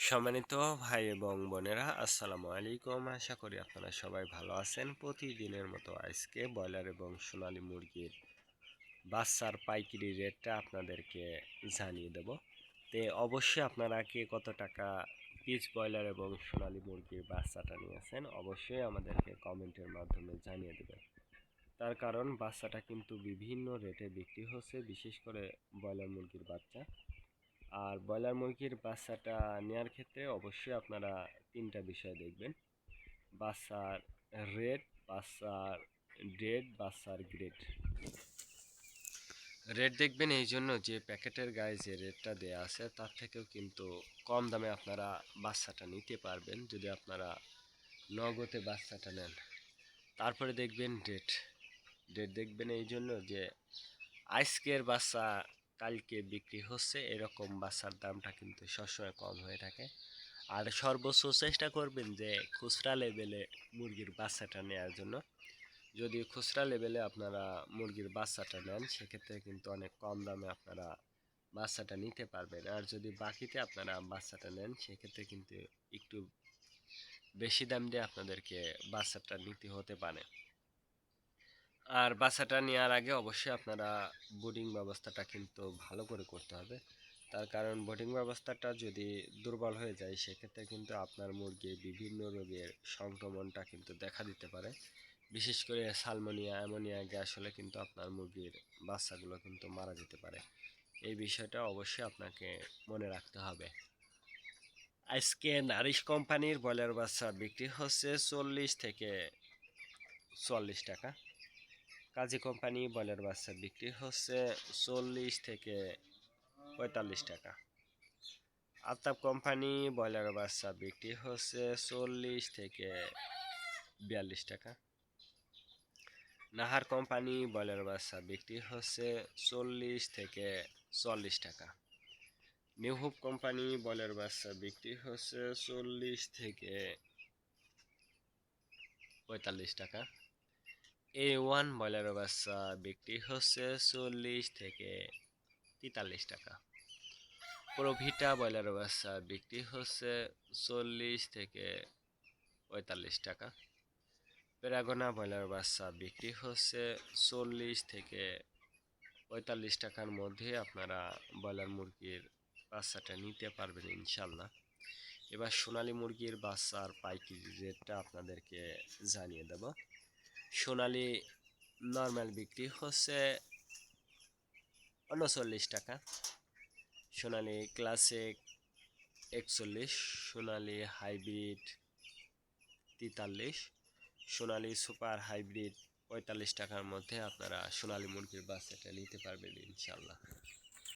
সম্মানিত ভাই এবং বোনেরা, আসসালামু আলাইকুম। আশা করি আপনারা সবাই ভালো আছেন। প্রতিদিনের মতো আজকে ব্রয়লার এবং সোনালী মুরগির বাচ্চার পাইকারি রেটটা আপনাদেরকে জানিয়ে দেব। অবশ্যই আপনারা কে কত টাকা পিস ব্রয়লার এবং সোনালী মুরগির বাচ্চাটা নিয়েছেন অবশ্যই আমাদেরকে কমেন্টের মাধ্যমে জানিয়ে দেবেন। তার কারণ বাচ্চাটা কিন্তু বিভিন্ন রেটে বিক্রি হচ্ছে, বিশেষ করে ব্রয়লার মুরগির বাচ্চা। আর ব্রয়লার মুরগির বাচ্চাটা নেওয়ার ক্ষেত্রে অবশ্যই আপনারা তিনটা বিষয় দেখবেন: বাচ্চার রেট, বাচ্চার ডেট, বাচ্চার গ্রেড। রেট দেখবেন এই জন্য যে প্যাকেটের গায়ে যে রেটটা দেয়া আছে তার থেকেও কিন্তু কম দামে আপনারা বাচ্চাটা নিতে পারবেন যদি আপনারা নগদে বাচ্চাটা নেন। তারপরে দেখবেন ডেট। ডেট দেখবেন এই জন্য যে আজকের বাচ্চা কালকে বিক্রি হচ্ছে, এরকম বাচ্চার দামটা কিন্তু সবসময় কম হয়ে থাকে। আর সর্বোচ্চ চেষ্টা করবেন যে খুচরা লেভেলে মুরগির বাচ্চাটা নেওয়ার জন্য। যদি খুচরা লেভেলে আপনারা মুরগির বাচ্চাটা নেন সেক্ষেত্রে কিন্তু অনেক কম দামে আপনারা বাচ্চাটা নিতে পারবেন। আর যদি বাকিতে আপনারা বাচ্চাটা নেন সেক্ষেত্রে কিন্তু একটু বেশি দাম দিয়ে আপনাদেরকে বাচ্চাটা নিতে হতে পারে। আর বাচ্চাটা নেওয়ার আগে অবশ্যই আপনারা বোর্ডিং ব্যবস্থাটা কিন্তু ভালো করে করতে হবে। তার কারণ বোর্ডিং ব্যবস্থাটা যদি দুর্বল হয়ে যায় সেক্ষেত্রে কিন্তু আপনার মুরগির বিভিন্ন রোগের সংক্রমণটা কিন্তু দেখা দিতে পারে। বিশেষ করে সালমোনিয়া, অ্যামোনিয়া গ্যাস হলে কিন্তু আপনার মুরগির বাচ্চাগুলো কিন্তু মারা যেতে পারে। এই বিষয়টা অবশ্যই আপনাকে মনে রাখতে হবে। আজকে নারিশ কোম্পানির ব্রয়লার বাচ্চা বিক্রি হচ্ছে 40 থেকে 44 টাকা। কাজী কোম্পানি ব্রয়লার বাচ্চা বিক্রি হচ্ছে 40 থেকে 45 টাকা। আলতাফ কোম্পানি ব্রয়লার বাচ্চা বিক্রি হচ্ছে 40 থেকে 42 টাকা। নাহার কোম্পানি ব্রয়লার বাচ্চা বিক্রি হচ্ছে 40 থেকে 40 টাকা। নিউ হোপ কোম্পানি ব্রয়লার বাচ্চা বিক্রি হচ্ছে 40 থেকে 45 টাকা। A1 ব্রয়লার বাচ্চা বিক্রি হচ্ছে 40 থেকে 43 টাকা। প্রোভিটা ব্রয়লার বাচ্চা বিক্রি হচ্ছে 40 থেকে 45 টাকা। প্যারাগোনা ব্রয়লার বাচ্চা বিক্রি হচ্ছে 40 থেকে 45 টাকার মধ্যে আপনারা ব্রয়লার মুরগির বাচ্চাটা নিতে পারবেন ইনশাল্লাহ। এবার সোনালী মুরগির বাচ্চার পাইকারি রেটটা আপনাদেরকে জানিয়ে দেব। সোনালী নর্মাল বিক্রি হচ্ছে 39 টাকা, সোনালী ক্লাসিক 41, সোনালী হাইব্রিড 43, সোনালী সুপার হাইব্রিড 45 টাকার মধ্যে আপনারা সোনালী মুরগির বাচ্চাটা নিতে পারবেন ইনশাল্লাহ।